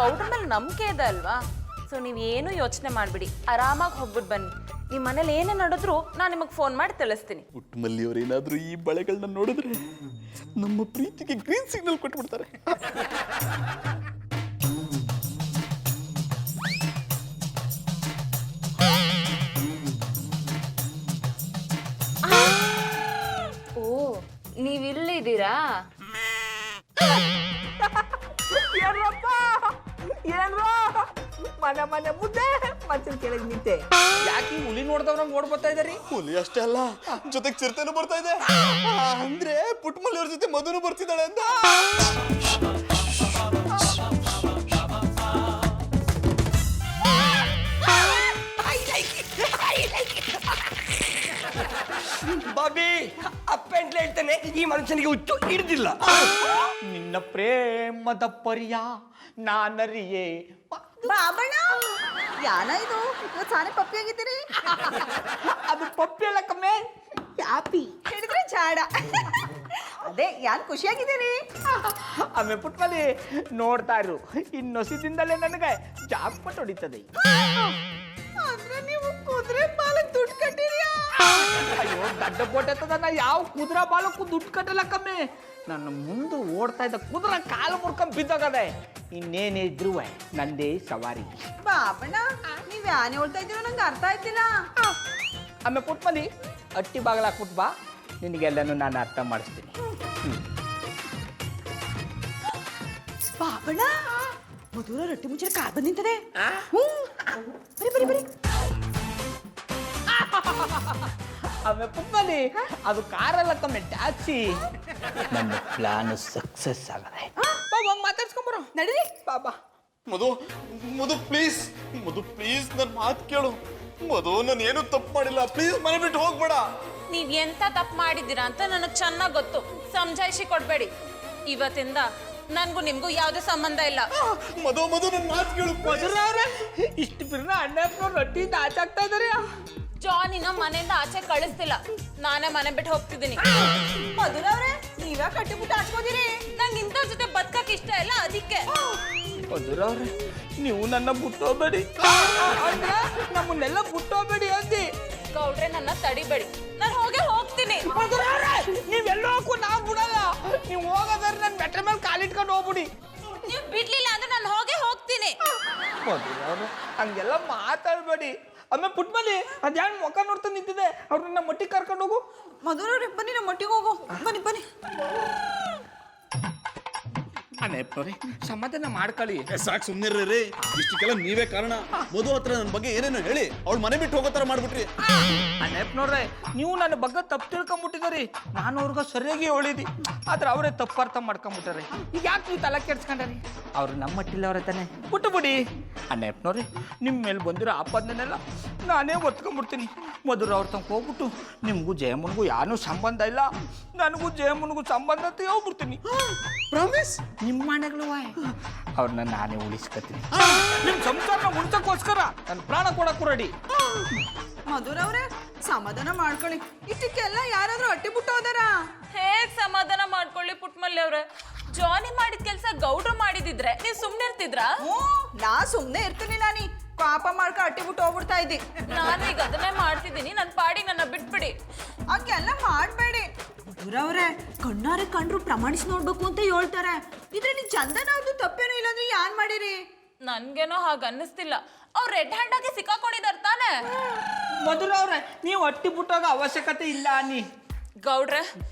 ಗೌಡ್ರ ಮೇಲೆ ನಂಬಿಕೆ ಇದೆ ಅಲ್ವಾ? ಸೊ ನೀವೇನು ಯೋಚನೆ ಮಾಡ್ಬಿಡಿ, ಆರಾಮಾಗಿ ಹೋಗ್ಬಿಟ್ಟು ಬನ್ನಿ. ನಿಮ್ಮ ಮನೇಲಿ ಏನೇ ನಡೆದ್ರು ನಾನು ನಿಮಗೆ ಫೋನ್ ಮಾಡಿ ತಿಳಿಸ್ತೀನಿ. ಪುಟ್ಟಮಲ್ಲಿಯವರೇನಾದ್ರೂ ಈ ಬಳೆಗಳನ್ನ ನೋಡಿದ್ರೆ ನಮ್ಮ ಪ್ರೀತಿಗೆ ಗ್ರೀನ್ ಸಿಗ್ನಲ್ ಕೊಟ್ಬಿಡ್ತಾರೆ. ಓ, ನೀವಿಲ್ಲಿದ್ದೀರಾ? ಮನೆ ಮನೆ ಮುದ್ದೆ ಮಂಚದ ಕೆಳಗೆ ನಿಂತೆ ಯಾಕೆ ಹುಲಿ ನೋಡ್ದವ್ರಂಗ್ ಓಡ್ ಬರ್ತಾ ಇದಾರಿ? ಹುಲಿ ಅಷ್ಟೇ ಅಲ್ಲ, ಜೊತೆಗೆ ಚಿರತೆನೂ ಬರ್ತಾ ಇದೆ. ಅಂದ್ರೆ ಪುಟ್ಟಮಲ್ಲಿಯವ್ರ ಜೊತೆ ಮಧುನು ಬರ್ತಿದ್ದಾಳೆ ಅಂತ. ಬಾಬಿ ಅಪ್ಪೆಂಟ್ಲೆ ಹೇಳ್ತಾನೆ, ಈ ಮನುಷ್ಯನಿಗೆ ಹುಚ್ಚು ಹಿಡ್ದಿಲ್ಲ. ನಿನ್ನ ಪ್ರೇಮದ ಪರಿಯ ನಾನರಿಯೇ. ಬಾಬಣ್ಣ, ಯಾನ ಇದು ಇವತ್ತು ಸಾನೆ ಪಪ್ಪಿ ಆಗಿದ್ದೀರಿ? ಅದು ಪಪ್ಪಿ ಅಲ್ಲ ಕಮ್ಮೆ, ಯಾಪಿ ಹಿಡಿದ್ರೆ ಜಾಡ. ಅದೇ ಯಾನ್ ಖುಷಿಯಾಗಿದ್ದೀರಿ? ಆಮೇಲೆ ಪುಟ್ಮಲ್ಲಿ ನೋಡ್ತಾ ಇರು, ಇನ್ನೊಸಿದಿಂದಲೇ ನನಗೆ ಜಾಕ್ಪಟ್ ಹೊಡಿತದೆ. ಅಂದ್ರೆ ನೀವು ಕುದುರೆ ಪಾಲಕ್ ದುಡ್ಡು ಕಟ್ಟಿರಿಯಾ? ಅಯ್ಯೋ ದಡ್ಡ ಬೋಟದ, ನಾ ಯಾವ ಕುದುರೆ ಬಾಲಕ್ಕೂ ದುಡ್ಡು ಕಟ್ಟಲ್ಲ ಕಮ್ಮಿ. ನನ್ನ ಮುಂದೆ ಓಡ್ತಾ ಇದ್ದ ಕುದುರೆ ಕಾಲು ಮುರ್ಕೊಂಡ್ ಬಿದ್ದೋಗದೆ. ಇನ್ನೇನೇ ಇದ್ರು ನಂದೇ ಸವಾರಿ. ಬಾಬಣ್ಣ, ನೀವ್ ಯಾನೆ ಹೇಳ್ತಾ ಇದ್ದೀರೋ ನಂಗೆ ಅರ್ಥ ಆಯ್ತಿಲ್ಲ. ಆಮೇಲೆ ಪುಟ್ಮಲ್ಲಿ ಅಟ್ಟಿ ಬಾಗಲ ಹಾಕ್ಬಿಟ್ಟು ಬಾ, ನಿನಗೆಲ್ಲನೂ ನಾನು ಅರ್ಥ ಮಾಡಿಸ್ತೀನಿ. ಬಾಬಣ್ಣ, ಮಧುರ ರೊಟ್ಟಿ ಮುಂಚೆ ಕಾರ್ ಬಂದ್ ನಿಂತದೆ. ಬರಿ ಬರಿ ಬರಿ. ಆಮೇಲೆ ಪುಟ್ಮಲ್ಲಿ ಅದು ಕಾರಲ್ಲ ಕಮ್ಮಿ, ಟ್ಯಾಕ್ಸಿ. ನನ್ನ ಪ್ಲಾನ್ ಸಕ್ಸಸ್ ಆಗದೆ. ಮಾತಾಡ್ಸ್ಕೊಂಬರೋ ನಡೀರಿ. ಬಾಬಾ. ಮಧು ಮಧು ಪ್ಲೀಸ್, ಮಧು ಪ್ಲೀಸ್ ನನ್ನ ಮಾತು ಕೇಳು. ಮಧು, ನಾನು ಏನು ತಪ್ಪು ಮಾಡಿಲ್ಲ, ಪ್ಲೀಸ್ ಮನೆ ಬಿಟ್ಟು ಹೋಗ್ಬೇಡ. ನೀವ್ ಎಂತ ತಪ್ಪು ಮಾಡಿದ್ದೀರಾ ಅಂತ ನನಗೆ ಚೆನ್ನಾಗಿ ಗೊತ್ತು. ಸಮಜಾಯಿಷಿ ಕೊಡ್ಬೇಡಿ. ಇವತ್ತಿಂದ ನನ್ಗೂ ನಿಮ್ಗೂ ಯಾವುದೇ ಸಂಬಂಧ ಇಲ್ಲ. ಮಧು ಮಧು ನನ್ನ ಮಾತು ಕೇಳು. ಮಧುರವ್ರೆ, ಇಷ್ಟು ಬಿರ್ನ ಅಣ್ಣಪ್ಪನವ್ರು ರೊಟ್ಟಿಯಿಂದ ಆಚಾಕ್ತಾ ಇದಾರೆ. ಜಾನಿನ ಮನೆಯಿಂದ ಆಚೆ ಕಳಿಸ್ತಿಲ್ಲ, ನಾನೇ ಮನೆ ಬಿಟ್ಟು ಹೋಗ್ತಿದ್ದೀನಿ. ಮಧುರ ಅವ್ರೆ, ನೀವೇ ಕಟ್ಟಿಬಿಟ್ಟು ಹಾಕ್ಬೋದಿರಿ? ನಂಗೆ ಇಂಥವ್ರ ಜೊತೆ ಬದುಕಕ್ಕೆ ಇಷ್ಟ ಇಲ್ಲ, ಅದಕ್ಕೆ. ಮಧುರವ್ರೆ, ನೀವು ನನ್ನ ಬಿಟ್ಟೋಗ್ಬೇಡಿ, ನಮ್ಮನ್ನೆಲ್ಲ ಬಿಟ್ಟೋಗ್ಬೇಡಿ ಅಂದಿ. ಗೌಡ್ರೆ, ನನ್ನ ತಡಿಬೇಡಿ, ನಾನು ಹೋಗ್ತೀನಿ. ನೀವೆಲ್ಲ ಹೋಗು, ನಾವು ಬಿಡಲ್ಲ. ನೀವು ಹೋಗೋದಾದ್ರೆ ನನ್ನ ಮೆಟ್ರ ಮೇಲೆ ಕಾಲಿಟ್ಕೊಂಡು ಹೋಗ್ಬಿಡಿ. ನೀವು ಬಿಡ್ಲಿಲ್ಲ ಅಂದ್ರೆ ನಾನು ಹೋಗ್ತೀನಿ. ಮಧುರವ್ರೆ, ಹಂಗೆಲ್ಲ ಮಾತಾಡ್ಬೇಡಿ. ಆಮೇಲೆ ಪುಟ್ಮಲ್ಲಿ ಅದ್ಯಾನ್ ಮುಖ ನೋಡ್ತಾ ನಿಂತಿದೆ, ಅವ್ರನ್ನ ಮಟ್ಟಿಗೆ ಕರ್ಕೊಂಡು ಹೋಗು. ಮಧುರ ಅವ್ರೆ, ಬನ್ನಿ ನಮ್ಮ ಒಟ್ಟಿಗೆ ಹೋಗು. ಬನ್ನಿ ಬನ್ನಿ. ಅನೇಪ್ನವ್ರಿ, ಸಮಾಧಾನ ಮಾಡ್ಕೊಳ್ಳಿ. ಸಾಕು ಸುಮ್ಮನಿರ್ರಿ, ಇಷ್ಟಕ್ಕೆಲ್ಲ ನೀವೇ ಕಾರಣ. ಮಧು ಹತ್ರ ನನ್ನ ಬಗ್ಗೆ ಏನೇನೋ ಹೇಳಿ ಅವಳು ಮನೆ ಬಿಟ್ಟು ಹೋಗೋ ಥರ ಮಾಡ್ಬಿಟ್ರಿ. ಅನೇಪ್ನವ್ರೆ, ನೀವು ನನ್ನ ಬಗ್ಗೆ ತಪ್ಪು ತಿಳ್ಕೊಂಬಿಟ್ಟಿದ್ದೀರಿ. ನಾನು ಅವ್ರಿಗೆ ಸರಿಯಾಗಿ ಹೇಳಿದಿ, ಆದ್ರೆ ಅವರೇ ತಪ್ಪು ಅರ್ಥ ಮಾಡ್ಕೊಂಬಿಟ್ಟಾರೆ. ಈಗ ಯಾಕೆ ನೀವು ತಲೆ ಕೆಡ್ಸ್ಕೊಂಡ್ರಿ? ಅವ್ರು ನಮ್ಮ ಮಟ್ಟಿಲ್ಲವ್ರೆ ತಾನೆ, ಬಿಟ್ಟು ಬಿಡಿ. ಅನೇಪ್ನವ್ರಿ, ನಿಮ್ಮ ಮೇಲೆ ಬಂದಿರೋ ಆಪಾದನೆಲ್ಲ ನಾನೇ ಒತ್ಕೊಂಡ್ಬಿಡ್ತೀನಿ. ಮಧುರ ಅವ್ರ ತನಕ ಹೋಗ್ಬಿಟ್ಟು ನಿಮಗೂ ಜಯಮ್ಮನಿಗೂ ಯಾರೂ ಸಂಬಂಧ ಇಲ್ಲ, ನನಗೂ ಜಯಮ್ಮನಿಗೂ ಸಂಬಂಧ ಅಂತ ಹೇಳ್ಬಿಡ್ತೀನಿ. ಪ್ರಾಮಿಸ್? ನಿಮ್ಮ ಮನೆಗಳು ಅವ್ರನ್ನ ನಾನೇ ಉಳಿಸ್ಕೊತೀನಿ. ನಿಮ್ಮ ಸಂಸಾರನ ಉಳಿಸೋಕ್ಕೋಸ್ಕರ ನನ್ನ ಪ್ರಾಣ ಕೊಡಕ್ಕೂ ರೆಡಿ. ಮಧುರ ಅವ್ರೆ, ಸಮಾಧಾನ ಮಾಡ್ಕೊಳ್ಳಿ. ಇಷ್ಟಕ್ಕೆಲ್ಲ ಯಾರಾದ್ರೂ ಅಟ್ಟಿ ಬಿಟ್ಟು ಹೋದಾರ? ಹೇಗ್ ಸಮಾಧಾನ ಮಾಡ್ಕೊಳ್ಳಿ ಪುಟ್ಮಲ್ಲಿ ಅವ್ರೆ? ಜಾನಿ ಮಾಡಿದ ಕೆಲಸ ಗೌಡ್ರು ಮಾಡಿದಿದ್ರೆ ನೀವು ಸುಮ್ನೆ ಇರ್ತಿದ್ರಾ? ನಾ ಸುಮ್ನೆ ಇರ್ತೀನಿ. ನಾನಿ ಪಾಪ ಮಾಡ್ಕ ಅಟ್ಟಿ ಬಿಟ್ಟು ಹೋಗ್ಬಿಡ್ತಾ ಇದ್ದಿ. ನಾನು ಈಗ ಅದನ್ನೇ ಮಾಡ್ತಿದ್ದೀನಿ. ನನ್ನ ಪಾಡಿಗೆ ನನ್ನ ಬಿಟ್ಬಿಡಿ. ಹಂಗೆಲ್ಲ ಮಾಡ್ಬೇಡಿ. ಮಧುರ ಅವ್ರೆ, ಕಣ್ಣಾರೆ ಕಂಡ್ರು ಪ್ರಮಾಣಿಸಿ ನೋಡ್ಬೇಕು ಅಂತ ಹೇಳ್ತಾರೆ. ಇದ್ರಲ್ಲಿ ಚಂದನವ್ರದ್ದು ತಪ್ಪೇನೂ ಇಲ್ಲಾಂದ್ರೆ ಯಾನ್ ಮಾಡಿರಿ? ನನ್ಗೇನೋ ಹಾಗ ಅನ್ನಿಸ್ತಿಲ್ಲ. ಅವ್ರು ರೆಡ್ ಹ್ಯಾಂಡ್ ಆಗಿ ಸಿಕ್ಕಾಕೊಂಡಿದಾರ ತಾನೆ? ಮಧುರ ಅವ್ರೆ, ನೀವು ಅಟ್ಟಿ ಬಿಟ್ಟೋಗ ಅವಶ್ಯಕತೆ ಇಲ್ಲ ಅನ್ನಿ. ಗೌಡ್ರೆ,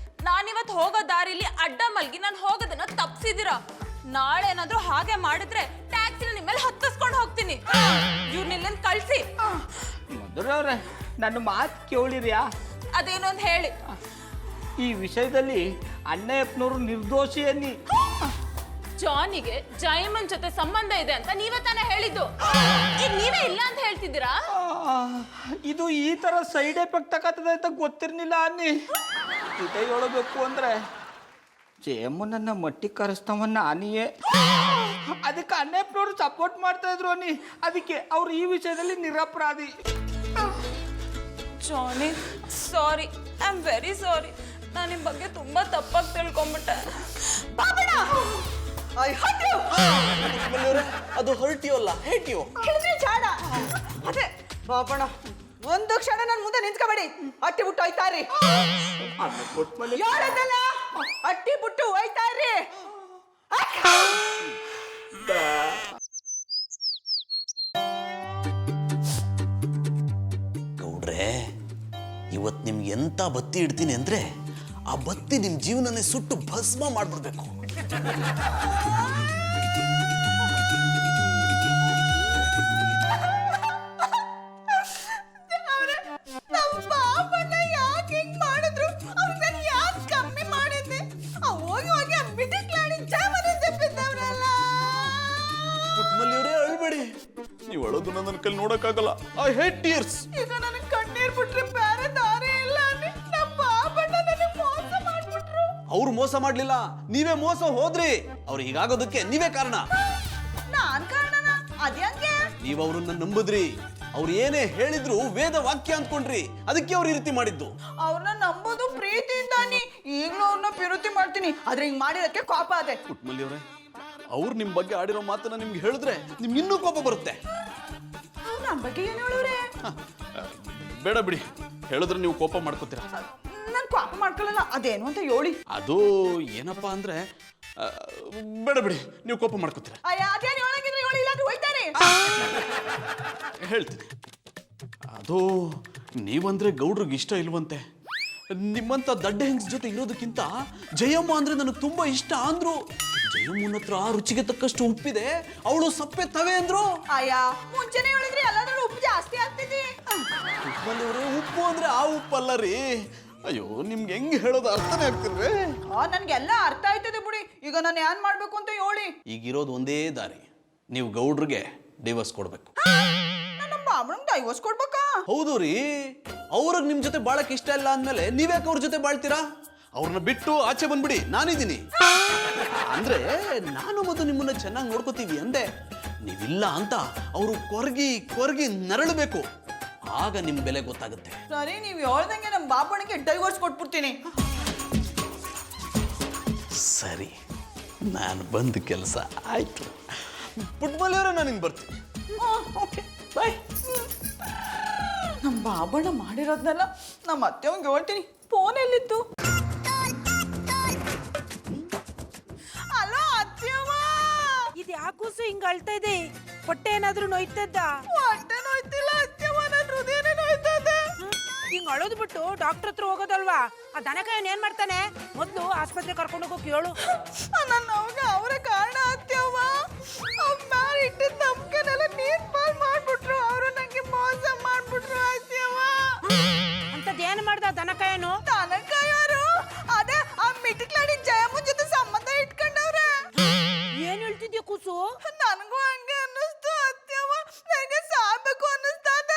ನಾನಿವತ್ತು ಹೋಗೋ ದಾರಿಲಿ ಅಡ್ಡ ಮಲ್ಗಿ ನಾನು ಹೋಗೋದನ್ನ ತಪ್ಸಿದಿರ. ನಾಳೆ ಏನಾದ್ರೂ ಹಾಗೆ ಮಾಡಿದ್ರೆ ಟ್ಯಾಕ್ಸಿನ ನಿಮ್ಮ ಮೇಲೆ ಹತ್ತಿಸ್ಕೊಂಡು ಹೋಗ್ತೀನಿ. ಇವ್ರನ್ನೆಲ್ಲ ಕಳ್ಸಿ. ಮಧುರ ಅವ್ರೆ, ನನ್ನ ಮಾತು ಕೇಳಿರ್ಯಾ? ಅದೇನೋ ಒಂದು ಹೇಳಿ. ಈ ವಿಷಯದಲ್ಲಿ ಅಣ್ಣಯ್ಯಪ್ಪನವರು ನಿರ್ದೋಷಿ ಅನ್ನಿ. ಜಾನಿಗೆ ಜಯಮನ್ ಜೊತೆ ಸಂಬಂಧ ಇದೆ ಅಂತ ನೀವೇ ತಾನೇ ಹೇಳಿದ್ದು. ಈಗ ನೀವೇ ಇಲ್ಲ ಅಂತ ಹೇಳ್ತಿದ್ದೀರಾ? ಇದು ಈ ತರ ಸೈಡ್ ಎಫೆಕ್ಟ್ ಆಗತ್ತದೆ ಅಂತ ಗೊತ್ತಿರ್ಲಿಲ್ಲ ಅನ್ನಿ. ಇದೇ ಹೇಳಬೇಕು ಅಂದ್ರೆ ಜಯಮ್ಮನನ್ನ ಮಟ್ಟಿಗೆ ಕರೆಸ್ತವನ್ನ ನಾನಿಯೇ. ಅದಕ್ಕೆ ಅಣ್ಣಪ್ಪನವರು ಸಪೋರ್ಟ್ ಮಾಡ್ತಾ ಇದ್ರು ಅನ್ನಿ. ಅದಕ್ಕೆ ಅವ್ರು ಈ ವಿಷಯದಲ್ಲಿ ನಿರಪರಾಧಿ. Johnny, sorry, I am very sorry. ನಾನು ನಿಮ್ಮ ಬಗ್ಗೆ ತುಂಬಾ ತಪ್ಪಾಗಿ ತಿಳ್ಕೊಂಬಿಟ್ಟೆ. I hurt you. ಅದು ಹರ್ಟ್ ಯು ಅಲ್ಲ, ಹೇಟ್ ಯು. ಹಿಡಿದ್ರೆ ಜಾಡ. ಅದೇ ಬಾಬಣ್ಣ, ಒಂದು ಕ್ಷಣ ನನ್ನ ಮುಂದೆ ನಿಂತ್ಕೋಬೇಡಿ. ಅಟ್ಟಿ ಬಿಟ್ಟು ಹೋಯ್ತಾರ್ರಿ. ಯಾರದಲ್ಲ ಅಟ್ಟಿ ಬಿಟ್ಟು ಹೋಯ್ತಾರ್ರಿ. ಗೌಡ್ರೆ, ಇವತ್ತು ನಿಮ್ಗೆ ಎಂತ ಬತ್ತಿ ಇಡ್ತೀನಿ ಅಂದ್ರೆ ಆ ಬತ್ತಿ ನಿಮ್ ಜೀವನನೇ ಸುಟ್ಟು ಭಸ್ಮ ಮಾಡ್ಬಿಡ್ಬೇಕು. ನಮ್ಮ ಬಾಬಣ್ಣ ಯಾಕೆ ಹಿಂಗ್ ಮಾಡಿದ್ರು? ಅವ್ರು ನಾನು ಯಾಕೆ ಕಮ್ಮಿ ಮಾಡಿದ್ದೆ? ಹೋಗಿ ಹೋಗಿ ಆ ಮಿಟಿಕ್ಲಾಡಿ ಜಾಮನೆ ತೆಪ್ಪಿದ್ದವ್ರಲ್ಲ. ಪುಟ್ಮಲ್ಲಿಯವರೇ ಅಳ್ಬೇಡಿ, ನೀವು ಅಳೋದು ನನ್ನ ಕೈಲಿ ನೋಡಕ್ಕಾಗಲ್ಲ. I hate tears. ಈಗ ನನಗೆ ಕಣ್ಣೀರ್ ಬಿಟ್ರೆ ಬೇರೆ ದಾರಿ ಇಲ್ಲ. ನಮ್ಮ ಬಾಬಣ್ಣ ನನಗೆ ಮೋಸ ಮಾಡ್ಬಿಟ್ರು. ಅವ್ರು ಮೋಸ ಮಾಡ್ಲಿಲ್ಲ, ನೀವೇ ಮೋಸ ಹೋದ್ರಿ. ಅವ್ರು ಹೀಗಾಗೋದಕ್ಕೆ ನೀವೇ ಕಾರಣ. ನಾನ್ ಕಾರಣನ? ಅದ್ಯಾಕೆ? ನೀವು ಅವ್ರನ್ನ ನಂಬುದ್ರಿ. ಅವ್ರು ಏನೇ ಹೇಳಿದ್ರು ವೇದ ವಾಕ್ಯ ಅಂದ್ಕೊಂಡ್ರಿ, ಅದಕ್ಕೆ ಅವ್ರು ಈ ರೀತಿ ಮಾಡಿದ್ದು. ಅವ್ರನ್ನ ನಂಬೋದು ಪ್ರೀತಿಯಿಂದಾನಿ. ಈಗಲೂ ಅವ್ರನ್ನ ಪ್ರೀತಿ ಮಾಡ್ತೀನಿ, ಆದ್ರೆ ಹಿಂಗ್ ಮಾಡಿದಕ್ಕೆ ಕೋಪ ಅದೇ. ಪುಟ್ಮಲ್ಲಿಯವರೇ, ಅವ್ರು ನಿಮ್ ಬಗ್ಗೆ ಆಡಿರೋ ಮಾತನ್ನ ನಿಮ್ಗೆ ಹೇಳಿದ್ರೆ ನಿಮ್ಗೆ ಇನ್ನೂ ಕೋಪ ಬರುತ್ತೆ. ನನ್ನ ಬಗ್ಗೆ ಏನ್ ಹೇಳೋರೆ? ಬೇಡ ಬಿಡಿ, ಹೇಳಿದ್ರೆ ನೀವು ಕೋಪ ಮಾಡ್ಕೋತೀರಾ. ನಾನು ಕೋಪ ಮಾಡ್ಕೊಳ್ಳಲ್ಲ, ಅದೇನು ಅಂತ ಹೇಳಿ. ಅದು ಏನಪ್ಪಾ ಅಂದ್ರೆ ಬೇಡ ಬಿಡಿ, ನೀವು ಕೋಪ ಮಾಡ್ಕೋತೀರಾ. ಅದೇನು ಹೇಳಂಗಿದ್ರೆ ಹೇಳಿ, ಇಲ್ಲಾಂದ್ರೆ ಹೋಯ್ತಾನೆ. ಹೇಳ್ತೀನಿ. ಅದು ನೀವಂದ್ರೆ ಗೌಡ್ರಿಗೆ ಇಷ್ಟ ಇಲ್ವಂತೆ. ನಿಮ್ಮಂತ ದಡ್ಡ ಹೆಂಗ್ಸ್ ಜೊತೆ ಇರೋದಕ್ಕಿಂತ ಜಯಮ್ಮ ಅಂದ್ರೆ ನನಗೆ ತುಂಬಾ ಇಷ್ಟ ಅಂದ್ರು. ಜಯಮ್ಮನ ಹತ್ರ ರುಚಿಗೆ ತಕ್ಕಷ್ಟು ಉಪ್ಪಿದೆ, ಅವಳು ಸಪ್ಪೆ ತವೆ ಅಂದ್ರು. ಮುಂಚೆನೆ ಹೇಳಿದ್ರೆ ಎಲ್ಲಾದ್ರೂ ಉಪ್ಪು ಜಾಸ್ತಿ ಆಗ್ತಿದೆ. ಉಪ್ಪು ಅಂದ್ರೆ ಆ ಉಪ್ಪಲ್ಲ ರೀ. ಅಯ್ಯೋ, ನಿಮ್ಗೆ ಹೆಂಗ್ ಹೇಳೋದು ಅರ್ಥನೇ ಆಗ್ತಿಲ್ವೇ? ನನ್ಗೆಲ್ಲ ಅರ್ಥ ಆಯ್ತದೆ ಬಿಡಿ. ಈಗ ನಾನು ಏನ್ ಮಾಡ್ಬೇಕು ಅಂತ ಹೇಳಿ. ಈಗಿರೋದು ಒಂದೇ ದಾರಿ, ನೀವು ಗೌಡ್ರಿಗೆ ಡಿವೋರ್ಸ್ ಕೊಡ್ಬೇಕು. ನಮ್ಮ ಬಾಬಣ್ಣಂಗೆ ಡೈವೋರ್ಸ್ ಕೊಡ್ಬೇಕಾ? ಹೌದು ರೀ. ಅವ್ರಿಗೆ ನಿಮ್ ಜೊತೆ ಬಾಳಕ್ ಇಷ್ಟ ಇಲ್ಲ ಅಂದ್ಮೇಲೆ ನೀವ್ಯಾಕೆ ಅವ್ರ ಜೊತೆ ಬಾಳ್ತೀರಾ? ಅವ್ರನ್ನ ಬಿಟ್ಟು ಆಚೆ ಬಂದ್ಬಿಡಿ, ನಾನಿದ್ದೀನಿ. ಅಂದ್ರೆ ನಾನು ಮತ್ತು ನಿಮ್ಮನ್ನ ಚೆನ್ನಾಗಿ ನೋಡ್ಕೋತೀವಿ ಅಂದೆ. ನೀವಿಲ್ಲ ಅಂತ ಅವರು ಕೊರಗಿ ನರಳಬೇಕು. ಆಗ ನಿಮ್ ಬೆಲೆ ಗೊತ್ತಾಗುತ್ತೆ. ಸರಿ, ನೀವು ಹೇಳ್ದಂಗೆ ನಮ್ಮ ಬಾಬಣ್ಣಗೆ ಡೈವೋರ್ಸ್ ಕೊಟ್ಬಿಡ್ತೀನಿ. ಸರಿ, ನಾನು ಬಂದ ಕೆಲಸ ಆಯ್ತು. ಪುಟ್ಮಲ್ಲಿಯವರೇ, ನಾನು ಇನ್ನು ಬರ್ತೀನಿ. ಓಕೆ, ಬಾಯ್. ನಮ್ಮ ಬಾಬಣ್ಣ ಮಾಡಿರೋದ್ನೆಲ್ಲ ನಮ್ಮ ಅತ್ತೆಯವ್ಗೆ ಹೇಳ್ತೀನಿ. ಫೋನ್ ಎಲ್ಲಿತ್ತು? ಹಲೋ ಅತ್ತೆಯವ್ವ. ಇದು ಯಾಕೂಸು ಹಿಂಗ ಅಳ್ತಾ ಇದೆ? ಹೊಟ್ಟೆ ಏನಾದ್ರೂ ನೋಯ್ತದ್ದ? ಹೊಟ್ಟೆ ನೋಯ್ತಿಲ್ಲ ಅತ್ತೆಯವ್ವ, ನನ್ನ ಹೃದಯನೇ ನೋಯ್ತದೆ. ಹಿಂಗ ಅಳೋದು ಬಿಟ್ಟು ಡಾಕ್ಟರ್ ಹತ್ರ ಹೋಗೋದಲ್ವಾ? ಆ ದನಕಾಯನ್ ಏನ್ ಮಾಡ್ತಾನೆ? ಮೊದ್ಲು ಆಸ್ಪತ್ರೆ ಕರ್ಕೊಂಡು ಹೋಗೋ ಕೇಳು. ನನ್ನ ಅವ್ಗೆ ಅವರೇ ಕಾರಣ ಅತ್ತೆಯವ್ವ. ಅವ್ರ ಮ್ಯಾಲ ಇಟ್ಟಿದ್ದ ನಂಬಿಕೆನೆಲ್ಲ ನೀರ್ ಪಾಲ್ ಮಾಡ್ಬಿಟ್ರು. ಅವರು ನಂಗೆ ಮೋಸ ಮಾಡ್ಬಿಟ್ರು ಅತ್ತೆಯವ್ವ. ಅಂತದ್ ಏನ್ ಮಾಡ್ದ ದನಕಾಯನು? ದನಕಾಯರು ಅದೇ ಆ ಮಿಟಿಕ್ಲಾಡಿ ಜಯಮ್ಮನ್ ಜೊತೆ ಸಂಬಂಧ ಇಟ್ಕೊಂಡವ್ರೆ. ಏನ್ ಹೇಳ್ತಿದ್ಯ ಕೂಸು? ನನಗೂ ಹಂಗೆ ಅನ್ನಿಸ್ತು ಅತ್ತೆಯವ್ವ. ನನಗೆ ಸಾಯ್ಬೇಕು ಅನ್ನಿಸ್ತದ.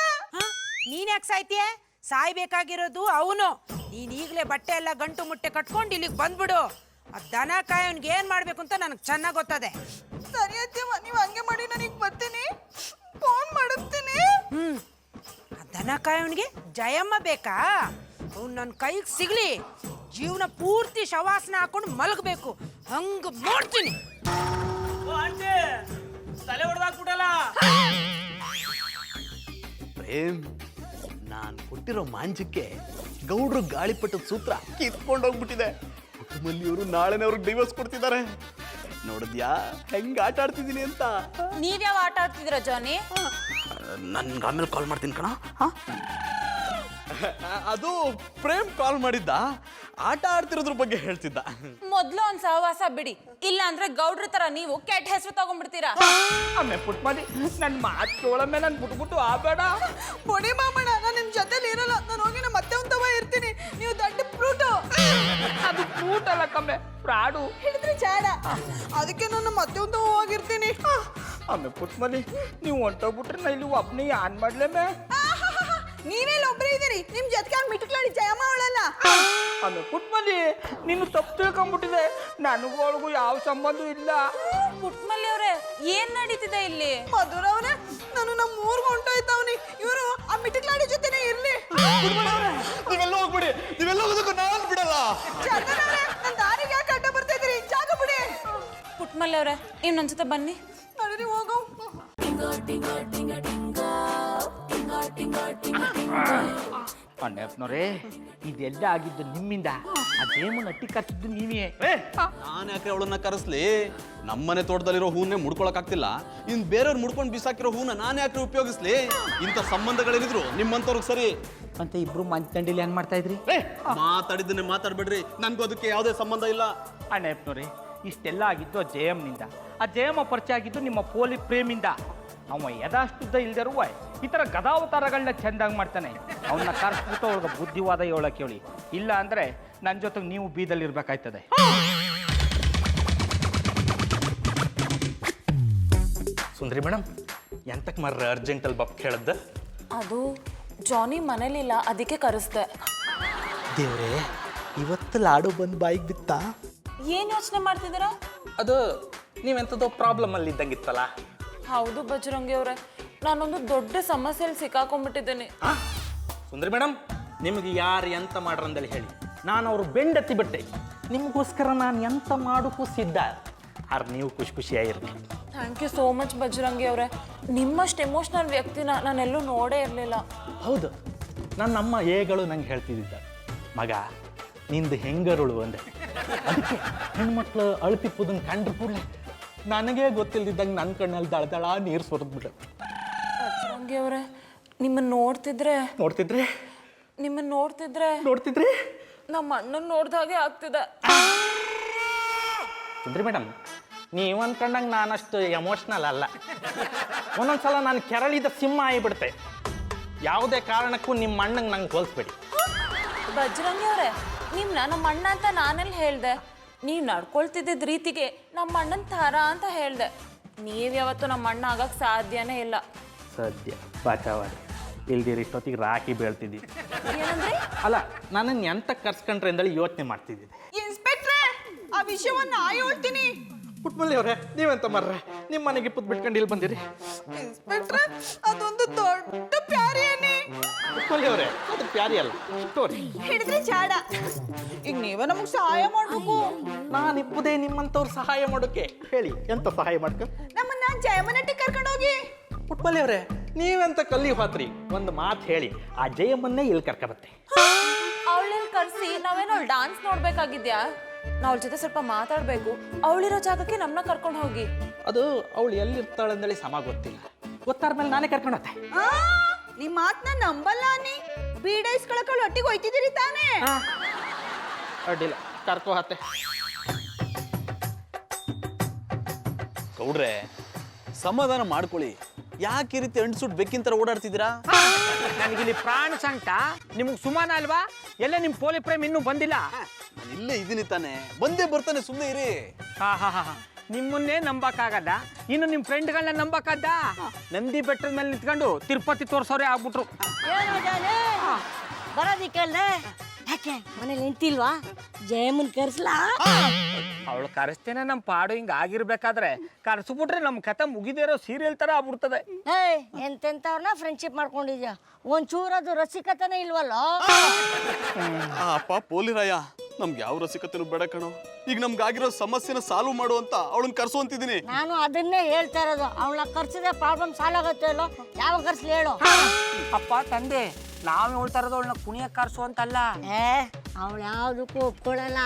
ನೀನ್ ಯಾಕೆ ಸಾಯ್ತೀಯ? ಸಾಯ್ಬೇಕಾಗಿರೋದು ಅವನು. ನೀನ್ ಈಗಲೇ ಬಟ್ಟೆ ಎಲ್ಲ ಗಂಟು ಮುಟ್ಟೆ ಕಟ್ಕೊಂಡು ಇಲ್ಲಿಗೆ ಬಂದ್ಬಿಡು. ಆ ದನ ಕಾಯೋನ್ಗೆ ಏನ್ ಮಾಡ್ಬೇಕು ಅಂತ ನನಗೆ ಚೆನ್ನಾಗಿ ಗೊತ್ತದೆ. ಸರಿ ಅತ್ತೆಯವ್ವ, ನೀವು ಹಂಗೆ ಮಾಡಿ, ನನಗೆ ಬರ್ತೀನಿ, ಫೋನ್ ಮಾಡುತ್ತೀನಿ. ಆ ದನ ಕಾಯೋನ್ಗೆ ಜಯಮ್ಮ ಬೇಕಾ? ಅವ್ನು ನನ್ನ ಕೈಗೆ ಸಿಗ್ಲಿ, ಜೀವನ ಪೂರ್ತಿ ಶವಾಸನ ಹಾಕೊಂಡು ಮಲಗಬೇಕು. ಹಂಗ ಮಾಡ್ತೀನಿ. ತಲೆ ಹೊಡೆದಾಕ್ಬಿಟ್ಟಲ್ಲ. ಪ್ರೇಮ್, ನಾನು ಕೊಟ್ಟಿರೋ ಮಾಂಜಕ್ಕೆ ಗೌಡ್ರು ಗಾಳಿಪಟ್ಟದ ಸೂತ್ರ ಕಿತ್ಕೊಂಡೋಗ್ಬಿಟ್ಟಿದೆ. ಕುಟುಂಬಲ್ಲಿಯವರು ನಾಳೆನೇ ಅವ್ರಿಗೆ ಡೈವರ್ಸ್ ಕೊಡ್ತಿದ್ದಾರೆ. ನೋಡಿದ್ಯಾ ಹೆಂಗ್ ಆಟ ಆಡ್ತಿದ್ದೀನಿ ಅಂತ? ನೀವ್ಯಾವ ಆಟ ಆಡ್ತಿದ್ದೀರಾ ಜಾನಿ? ನನ್ಗೆ ಆಮೇಲೆ ಕಾಲ್ ಮಾಡ್ತೀನಿ ಕಣ. ಅದು ಪ್ರೇಮ್ ಕಾಲ್ ಮಾಡಿದ್ದ, ಆಟ ಆಡ್ತಿರೋದ್ರ ಬಗ್ಗೆ ಹೇಳ್ತಿದ್ದ. ಮೊದ್ಲು ಒಂದ್ ಸಹವಾಸ ಬಿಡಿ, ಇಲ್ಲ ಅಂದ್ರೆ ಗೌಡ್ರ ತರ ನೀವು ಕೆಟ್ಟ ಹೆಸರು ತಗೊಂಡ್ಬಿಡ್ತೀರಾ. ಆಮೇಲೆ ಪುಟ್ಮದಿ ನನ್ನ ಮಾತು ಕೇಳಮ್ಮೆ, ನಾನು ಬಿಟ್ಬಿಟ್ಟು ಆಬೇಡ. ಬೊಡಿ ಮಾಮಣ್ಣ, ನಾನು ನಿಮ್ಮ ಜೊತೆಲಿ ಇರಲ್ಲ. ನಾನು ಹೋಗಿ ನಮ್ಮ ಮತ್ತೆ ಒಂದು ತವ ಇರ್ತೀನಿ. ನೀವು ದೊಡ್ಡ ಫ್ರೂಟು. ಅದು ಫ್ರೂಟ್ ಅಲ್ಲ ಕಮ್ಮೆ, ಪ್ರಾಡು. ಹಿಡಿದ್ರೆ ಜಾಡ. ಅದಕ್ಕೆ ನಾನು ಮತ್ತೆ ಒಂದು ಹೋಗಿರ್ತೀನಿ. ಆಮೇಲೆ ಪುಟ್ಮದಿ, ನೀವು ಹೊಂಟೋಗ್ಬಿಟ್ರೆ ನಾ ಇಲ್ಲಿ ಒಬ್ಬನೇ ಏನ್ ಮಾಡ್ಲೇಮೆ? ನೀವೆಲ್ಲ ಒಬ್ಬರೇ ಇದ್ದೀರಿ. ನಿಮ್ಮ ಜೊತೆಗೆ ಅವ್ನು ಮಿಟಿಕ್ಲಾಡಿ ಜಯಮ್ಮ ಅವಳಲ್ಲ. ಆಮೇಲೆ ಪುಟ್ಮದಿ, ನೀನು ತಪ್ಪು ತಿಳ್ಕೊಂಡ್ಬಿಟ್ಟಿದೆ. ನನಗೂ ಅವಳಿಗೂ ಯಾವ ಸಂಬಂಧ ಇಲ್ಲ. ಪುಟ್ಮಲ್ಲಿ ಅವ್ರೆ, ಏನ್ ನಡೀತಿದೆ ಇಲ್ಲಿ? ಮಧುರ ಅವ್ರೆ, ನಾನು ನಮ್ಮ ಊರ್ಗೆ ಹೊಂಟೋಯ್ತವ್ನಿ. ಇವರು ಆ ಮಿಟಿಕ್ಲಾಡಿ ಜೊತೆನೇ ಇರ್ಲಿ. ನೀವೆಲ್ಲ ಹೋಗ್ಬಿಡಿ, ನೀವೆಲ್ಲ ಹೋಗೋದಕ್ಕೂ ನಾನು ಬಿಡಲ್ಲ. ಚಂದನ ಅವ್ರೆ, ನನ್ನ ದಾರಿಗೆ ಯಾಕೆ ಅಡ್ಡ ಬರ್ತಾ ಇದ್ದೀರಿ? ಜಾಗ ಬಿಡಿ. ಪುಟ್ಮಲ್ಲಿ ಅವ್ರೆ ಇನ್ನೊಂದ್ಸತ ಬನ್ನಿ. ನಡೀರಿ ಹೋಗು. ಅಣ್ಣಪ್ಪನವ್ರೆ ಇದೆಲ್ಲ ಆಗಿದ್ದು ನಿಮ್ಮಿಂದ, ಅದೇಮನ್ ಅಟ್ಟಿ ಕರ್ಸಿದ್ದು ನೀವೇ. ನಾನು ಯಾಕೆ ಅವಳನ್ನ ಕರೆಸ್ಲಿ? ನಮ್ಮನೆ ತೋಟದಲ್ಲಿರೋ ಹೂವನ್ನೇ ಮುಡ್ಕೊಳಕ್ ಆಗ್ತಿಲ್ಲ, ಇನ್ ಬೇರೆಯವ್ರು ಮುಡ್ಕೊಂಡು ಬಿಸಾಕಿರೋ ಹೂನ ನಾನು ಯಾಕೆ ಉಪಯೋಗಿಸ್ಲಿ? ಇಂಥ ಸಂಬಂಧಗಳೇನಿದ್ರು ನಿಮ್ಮಂತವ್ರಿಗೆ ಸರಿ ಅಂತ ಇಬ್ರು ಮಂಚಂಡಿಲಿ ಏನ್ ಮಾಡ್ತಾ ಇದ್ರಿ? ಮಾತಾಡಿದ್ದನ್ನೇ ಮಾತಾಡ್ಬೇಡ್ರಿ, ನನ್ಗೂ ಅದಕ್ಕೆ ಯಾವುದೇ ಸಂಬಂಧ ಇಲ್ಲ. ಅಣ್ಣಪ್ಪನವ್ರೆ ಇಷ್ಟೆಲ್ಲ ಆಗಿದ್ದು ಆ ಜಯಮ್ಮನಿಂದ. ಆ ಜಯಮ್ಮ ಪರಿಚಯ ಆಗಿದ್ದು ನಿಮ್ಮ ಪೋಲಿ ಪ್ರೇಮಿಂದ. ಅವ ಯದಾಷ್ಟುದ್ದ ಇಲ್ದಿರುವ ಈ ಥರ ಗದಾವತಾರಗಳನ್ನ ಚೆಂದಾಗಿ ಮಾಡ್ತಾನೆ. ಅವನ್ನ ಕರ್ಸ್ಬಿಟ್ಟು ಅವ್ರಿಗೆ ಬುದ್ಧಿವಾದ ಹೇಳಕ್ಕೆ ಹೇಳಿ, ಇಲ್ಲ ಅಂದ್ರೆ ನನ್ನ ಜೊತೆಗೆ ನೀವು ಬೀದಲ್ಲಿ ಇರ್ಬೇಕಾಯ್ತದೆ. ಸುಂದರಿ ಮೇಡಮ್, ಎಂತಕ್ಕೆ ಮರ್ರ ಅರ್ಜೆಂಟಲ್ಲಿ ಬಪ್ ಕೇಳದ್ದ? ಅದು ಜಾನಿ ಮನೇಲಿಲ್ಲ, ಅದಕ್ಕೆ ಕರೆಸ್ದೆ. ದೇವ್ರೇ, ಇವತ್ತು ಲಾಡು ಬಂದು ಬಾಯಿಗೆ ಬಿತ್ತಾ? ಏನ್ ಯೋಚನೆ ಮಾಡ್ತಿದ್ದೀರಾ? ಅದು ನೀವೆಂಥದ್ದೋ ಪ್ರಾಬ್ಲಮಲ್ಲಿ ಇದ್ದಂಗಿತ್ತಲ್ಲ. ಹೌದು ಬಜರಂಗಿ ಅವ್ರೆ, ನಾನೊಂದು ದೊಡ್ಡ ಸಮಸ್ಯೆಯಲ್ಲಿ ಸಿಕ್ಕಾಕೊಂಡ್ಬಿಟ್ಟಿದ್ದೇನೆ. ಸುಂದರಿ ಮೇಡಮ್, ನಿಮಗೆ ಯಾರು ಎಂತ ಮಾಡ್ರಂದೇಳಿ ಹೇಳಿ, ನಾನು ಅವ್ರು ಬೆಂಡತ್ತಿ ಬಿಟ್ಟೆ. ನಿಮಗೋಸ್ಕರ ನಾನು ಎಂತ ಮಾಡೋಕ್ಕೂ ಸಿದ್ಧ. ಆದ್ರೆ ನೀವು ಖುಷಿಯಾಗಿರ್ಲಿ. Thank you so much Bajrangi ಅವರೇ. ನಿಮ್ಮಷ್ಟು ಎಮೋಷ್ನಲ್ ವ್ಯಕ್ತಿನ ನಾನೆಲ್ಲೂ ನೋಡೇ ಇರಲಿಲ್ಲ. ಹೌದು, ನನ್ನ ಅಮ್ಮ ಏಗಳು ನಂಗೆ ಹೇಳ್ತಿದ್ದ, ಮಗ ನಿಂದು ಹೆಂಗರುಳು ಅಂದೆ. ಅದಕ್ಕೆ ಹೆಣ್ಮಕ್ಳು ಅಳ್ತಿಪ್ಪುದನ್ನು ಕಂಡ್ರು ಕೂಡಲೇ ನನಗೇ ಗೊತ್ತಿಲ್ದಿದ್ದಂಗೆ ನನ್ನ ಕಣ್ಣಲ್ಲಿ ದಳದಳ ನೀರು ಸುರಿದ್ಬಿಟ್ಟೆ. ಬಜರಂಗಿ ಅವರೇ, ನಿಮ್ಮನ್ನು ನೋಡ್ತಿದ್ರೆ ನೋಡ್ತಿದ್ರಿ ನಮ್ಮ ಅಣ್ಣನ ನೋಡ್ದಾಗೆ ಆಗ್ತಿದೆ. ಸುಂದ್ರಿ ಮೇಡಮ್, ನೀವು ಅನ್ಕೊಂಡಂಗೆ ನಾನಷ್ಟು ಎಮೋಷ್ನಲ್ ಅಲ್ಲ. ಒಂದೊಂದ್ಸಲ ನಾನು ಕೆರಳಿದ ಸಿಂಹ ಆಗಿಬಿಡ್ತೆ. ಯಾವುದೇ ಕಾರಣಕ್ಕೂ ನಿಮ್ಮ ಅಣ್ಣಂಗೆ ನಂಗೆ ಹೋಲಿಸ್ಬೇಡಿ. ಬಜರಂಗಿ ಅವರೇ, ನಿಮ್ನ ನಮ್ಮ ಅಣ್ಣ ಅಂತ ನಾನೆಲ್ಲಿ ಹೇಳ್ದೆ? ನೀವು ನಡ್ಕೊಳ್ತಿದ್ದ ರೀತಿಗೆ ನಮ್ಮ ಅಣ್ಣನ ಥರ ಅಂತ ಹೇಳ್ದೆ. ನೀವು ಯಾವತ್ತೂ ನಮ್ಮ ಅಣ್ಣ ಆಗಕ್ಕೆ ಸಾಧ್ಯನೇ ಇಲ್ಲ. ಸದ್ಯ ಬಾಚಾವಾಡಿ ಇಲ್ದಿರಿ ಇಷ್ಟೊತ್ತಿಗೆ ರಾಕಿ ಬೀಳ್ತಿದ್ದೀವಿ. ಏನಂದ್ರೆ? ಅಲ್ಲ, ನನ್ನನ್ನು ಎಂತ ಕರ್ಸ್ಕೊಂಡ್ರೆ ಅಂದೇಳಿ ಯೋಚನೆ ಮಾಡ್ತಿದ್ದಿದ್ದೆ. ಇನ್ಸ್ಪೆಕ್ಟ್ರೆ, ಆ ವಿಷಯವನ್ನ ಹೇಳ್ತೀನಿ. ಪುಟ್ಮಲ್ಲಿ ಅವರೇ, ನೀವೆಂತ ಮರ್ರೆ ನಿಮ್ಮ ಮನೆಗೆ ಪುತ್ ಬಿಟ್ಕೊಂಡು ಇಲ್ಲಿ ಬಂದಿರಿ? ಇನ್ಸ್ಪೆಕ್ಟ್ರೆ, ಅದೊಂದು ದೊಡ್ಡ ಪ್ಯಾರಿಯನ್ನೇ. ಪುಟ್ಮಲ್ಲಿ ಅವರೇ, ಅದು ಪ್ಯಾರಿ ಅಲ್ಲ, ಸ್ಟೋರಿ. ಹಿಡಿದ್ರೆ ಚಾಡ. ಈಗ ನೀವೇ ನಮಗೆ ಸಹಾಯ ಮಾಡ್ಬೇಕು. ನಾನು ಇಪ್ಪುದೇ ನಿಮ್ಮಂಥವ್ರು ಸಹಾಯ ಮಾಡೋಕೆ. ಹೇಳಿ, ಎಂತ ಸಹಾಯ ಮಾಡ್ಕ? ನಮ್ಮನ್ನ ಜಯಮನಟ್ಟಿ ಕರ್ಕೊಂಡೋಗಿ. ಪುಟ್ಮಲ್ಲಿ ಅವರೇ, ನೀವೆಂತ ಕಲ್ಲಿ ಹೋತ್ರಿ? ಒಂದು ಮಾತು ಹೇಳಿ, ಆ ಜಯಮ್ಮನ್ನೇ ಇಲ್ಲಿ ಕರ್ಕೊಬತ್ತೆ. ಅವಳಲ್ಲಿ ಕರೆಸಿ ನಾವೇನೋ ಡಾನ್ಸ್ ನೋಡ್ಬೇಕಾಗಿದ್ಯಾ? ನಾವು ಅವಳ ಜೊತೆ ಸ್ವಲ್ಪ ಮಾತಾಡಬೇಕು. ಅವಳಿರೋ ಜಾಗಕ್ಕೆ ನಮ್ಮನ್ನ ಕರ್ಕೊಂಡು ಹೋಗಿ. ಅದು ಅವಳು ಎಲ್ಲಿರ್ತಾಳೆ ಅಂದೇಳಿ ಸಮ ಗೊತ್ತಿಲ್ಲ. ಗೊತ್ತಾದ ಮೇಲೆ ನಾನೇ ಕರ್ಕೊಂಡತ್ತೆ. ನಿಮ್ಮ ಮಾತನ್ನ ನಂಬಲ್ಲ ನೀ. ಬೀಡೈಸ್ಕೊಳಕ್ಕೆ ಒಟ್ಟಿಗೆ ಹೋಯ್ತಿದ್ದೀರಿ ತಾನೇ? ಅಡ್ಡಿಲ್ಲ, ಕರ್ಕೋ ಹತ್ತೆ. ಗೌಡ್ರೆ, ಸಮಾಧಾನ ಮಾಡ್ಕೊಳ್ಳಿ. ಯಾಕೆ ಈ ರೀತಿ ಅಂಟ್ಸುಟ್ ಬೆಕ್ಕಿನ ಓಡಾಡ್ತಿದ್ದೀರಾ? ನನಗಿಲ್ಲಿ ಪ್ರಾಣ ಸಂಕಟ, ನಿಮಗೆ ಸುಮಾನ ಅಲ್ವಾ? ಎಲ್ಲ ನಿಮ್ಮ ಪೋಲಿ ಪ್ರೇಮ್ ಇನ್ನೂ ಬಂದಿಲ್ಲ. ನಾನು ಇಲ್ಲೇ ಇದ್ದೀನಿ ತಾನೆ, ಬಂದೇ ಬರ್ತಾನೆ, ಸುಮ್ಮನೆ ಇರಿ. ನಿಮ್ಮನ್ನೇ ನಂಬಕ್ಕಾಗಲ್ಲ, ಇನ್ನು ನಿಮ್ಮ ಫ್ರೆಂಡ್ಗಳನ್ನ ನಂಬಕ್ಕಾದ? ನಂದಿ ಬೆಟ್ಟದ ಮೇಲೆ ನಿಂತ್ಕೊಂಡು ತಿರುಪತಿ ತೋರ್ಸೋರೆ ಆಗ್ಬಿಟ್ರು. ಬರೋದಿಕ್ಕಲ್ದೆ ಯಾಕೆ ಮನೇಲಿ ನಿಂತಿಲ್ವಾ? ಜಯಮ್ಮನ್ ಕರ್ಸ್ಲಾ? ಅವಳು ಕರೆಸ್ತೇನೆ, ನಮ್ಮ ಪಾಡು ಹಿಂಗ ಆಗಿರ್ಬೇಕಾದ್ರೆ ಕರ್ಸ್ಬಿಟ್ರೆ ನಮ್ಮ ಕಥೆ ಮುಗಿದಿರೋ ಸೀರಿಯಲ್ ತರ ಆಗ್ಬಿಡ್ತದೆ. ಏಯ್, ಎಂತೆಂಥವ್ರನ್ನ ಫ್ರೆಂಡ್ಶಿಪ್ ಮಾಡ್ಕೊಂಡಿದ್ಯಾ? ಒಂಚೂರದು ರಸಿಕತನೇ ಇಲ್ವಲ್ಲ? ಅಪ್ಪ ಪೋಲಿರಾಯ, ನಮ್ಗೆ ಯಾವ ರಸಿಕತೆನೂ ಬೇಡ ಕಣೋ. ಈಗ ನಮ್ಗಾಗಿರೋ ಸಮಸ್ಯೆನ ಸಾಲ್ವ್ ಮಾಡು ಅಂತ ಅವಳನ್ನ ಕರ್ಸುವಂತಿದ್ದೀನಿ. ನಾನು ಅದನ್ನೇ ಹೇಳ್ತಾ ಇರೋದು. ಅವಳನ್ನ ಕರ್ಸಿದ್ರೆ ಪ್ರಾಬ್ಲಮ್ ಸಾಲ್ವ್ ಆಗುತ್ತೆ ಅಲ್ಲೋ? ಯಾವ ಕರ್ಸ್ಲಿ ಹೇಳು? ಅಪ್ಪ ತಂದೆ, ನಾವು ಹೇಳ್ತಾ ಇರೋದು ಅವಳನ್ನ ಕುಣಿಯ ಕರ್ಸು ಅಂತಲ್ಲ. ಅವಳು ಯಾವ್ದಕ್ಕೂ ಒಪ್ಕೊಳ್ಳಲ್ಲ.